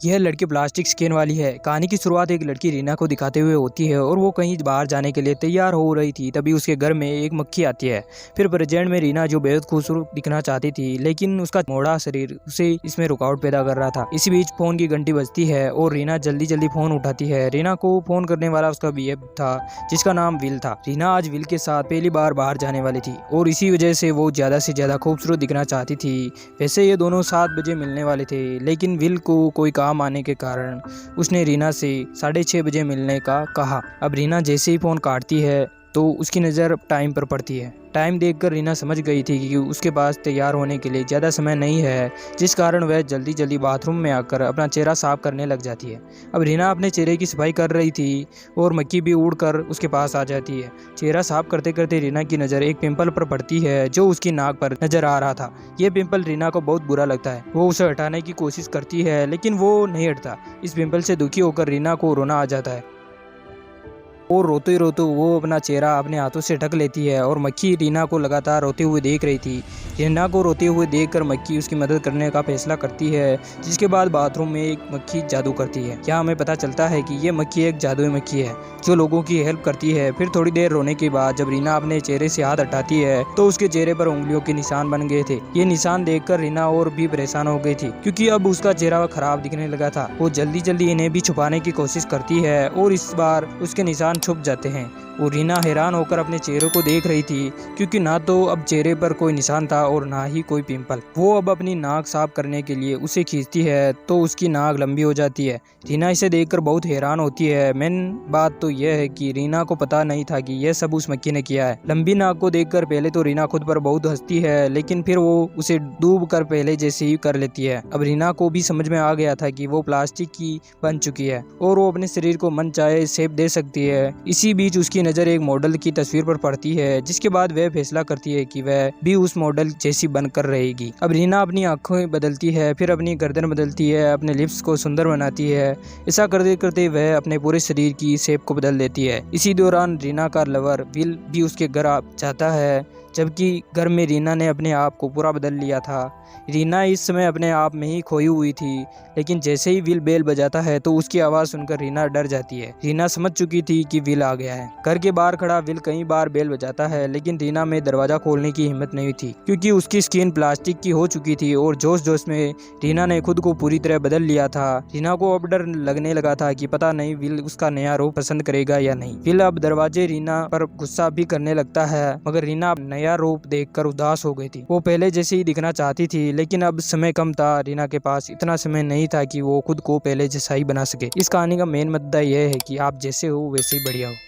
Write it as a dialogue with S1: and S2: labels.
S1: यह लड़की plastic skin वाली है। कहानी की शुरुआत एक लड़की रीना को दिखाते हुए होती है और वो कहीं बाहर जाने के लिए तैयार हो रही थी। तभी उसके घर में एक मक्खी आती है। फिर प्रेजेंट में रीना जो बेहद खूबसूरत दिखना चाहती थी, लेकिन उसका मोड़ा शरीर उसे इसमें रुकावट पैदा कर रहा था। इसी बीच फोन की घंटी बजती है और रीना जल्दी जल्दी फोन उठाती है। रीना को फोन करने वाला उसका बीएफ था, जिसका नाम विल था। रीना आज विल के साथ पहली बार बाहर जाने वाली थी और इसी वजह से वो ज्यादा से ज्यादा खूबसूरत दिखना चाहती थी। वैसे ये दोनों 7 बजे मिलने वाले थे, लेकिन विल को कोई काम आने के कारण उसने रीना से 6:30 बजे मिलने का कहा। अब रीना जैसे ही फोन काटती है तो उसकी नज़र टाइम पर पड़ती है। टाइम देखकर रीना समझ गई थी कि उसके पास तैयार होने के लिए ज़्यादा समय नहीं है, जिस कारण वह जल्दी जल्दी बाथरूम में आकर अपना चेहरा साफ करने लग जाती है। अब रीना अपने चेहरे की सफाई कर रही थी और मक्खी भी उड़कर उसके पास आ जाती है। चेहरा साफ करते करते रीना की नज़र एक पिंपल पर पड़ती है जो उसकी नाक पर नजर आ रहा था। यह पिंपल रीना को बहुत बुरा लगता है। वो उसे हटाने की कोशिश करती है, लेकिन वो नहीं हटता। इस पिंपल से दुखी होकर रीना को रोना आ जाता है और रोते रोते वो अपना चेहरा अपने हाथों से ढक लेती है और मक्खी रीना को लगातार रोते हुए देख रही थी। रीना को रोते हुए देखकर मक्खी उसकी मदद करने का फैसला करती है, जिसके बाद बाथरूम में एक मक्खी जादू करती है। क्या हमें पता चलता है कि ये मक्खी एक जादुई मक्खी है जो लोगों की हेल्प करती है। फिर थोड़ी देर रोने के बाद जब रीना अपने चेहरे से हाथ हटाती है तो उसके चेहरे पर उंगलियों के निशान बन गए थे। ये निशान देखकर रीना और भी परेशान हो गई थी, क्योंकि अब उसका चेहरा खराब दिखने लगा था। वो जल्दी जल्दी इन्हें भी छुपाने की कोशिश करती है और इस बार उसके निशान छुप जाते हैं। वो रीना हैरान होकर अपने चेहरे को देख रही थी, क्योंकि ना तो अब चेहरे पर कोई निशान था और ना ही कोई पिंपल। वो अब अपनी नाक साफ करने के लिए उसे खींचती है तो उसकी नाक लंबी हो जाती है। रीना इसे देखकर बहुत हैरान होती है। मेन बात तो यह है कि रीना को पता नहीं था कि यह सब उस मक्खी ने किया है। लंबी नाक को देखकर पहले तो रीना खुद पर बहुत हंसती है, लेकिन फिर वो उसे डूब कर पहले जैसे ही कर लेती है। अब रीना को भी समझ में आ गया था कि वो प्लास्टिक की बन चुकी है और वो अपने शरीर को मन चाहे शेप दे सकती है। इसी बीच उसकी नज़र एक मॉडल की तस्वीर पर पड़ती है, जिसके बाद वह फैसला करती है कि वह भी उस मॉडल जैसी बनकर रहेगी। अब रीना अपनी आंखें बदलती है, फिर अपनी गर्दन बदलती है, अपने लिप्स को सुंदर बनाती है। ऐसा करते करते वह अपने पूरे शरीर की शेप को बदल देती है। इसी दौरान रीना का लवर विल भी उसके घर आ जाता है, जबकि घर में रीना ने अपने आप को पूरा बदल लिया था। रीना इस समय अपने आप में ही खोई हुई थी, लेकिन जैसे ही विल बेल बजाता है तो उसकी आवाज़ सुनकर रीना डर जाती है। रीना समझ चुकी थी कि विल आ गया है। घर के बाहर खड़ा विल कई बार बेल बजाता है, लेकिन रीना में दरवाज़ा खोलने की हिम्मत नहीं थी, क्योंकि उसकी स्किन प्लास्टिक की हो चुकी थी और जोश जोश में रीना ने खुद को पूरी तरह बदल लिया था। रीना को अब डर लगने लगा था कि पता नहीं विल उसका नया रूप पसंद करेगा या नहीं। विल अब दरवाजे रीना पर गुस्सा भी करने लगता है, मगर रीना नया रूप देखकर उदास हो गई थी। वो पहले जैसे ही दिखना चाहती थी, लेकिन अब समय कम था। रीना के पास इतना समय नहीं था कि वो खुद को पहले जैसा ही बना सके। इस कहानी का मेन मुद्दा यह है कि आप जैसे हो वैसे ही बढ़िया हो।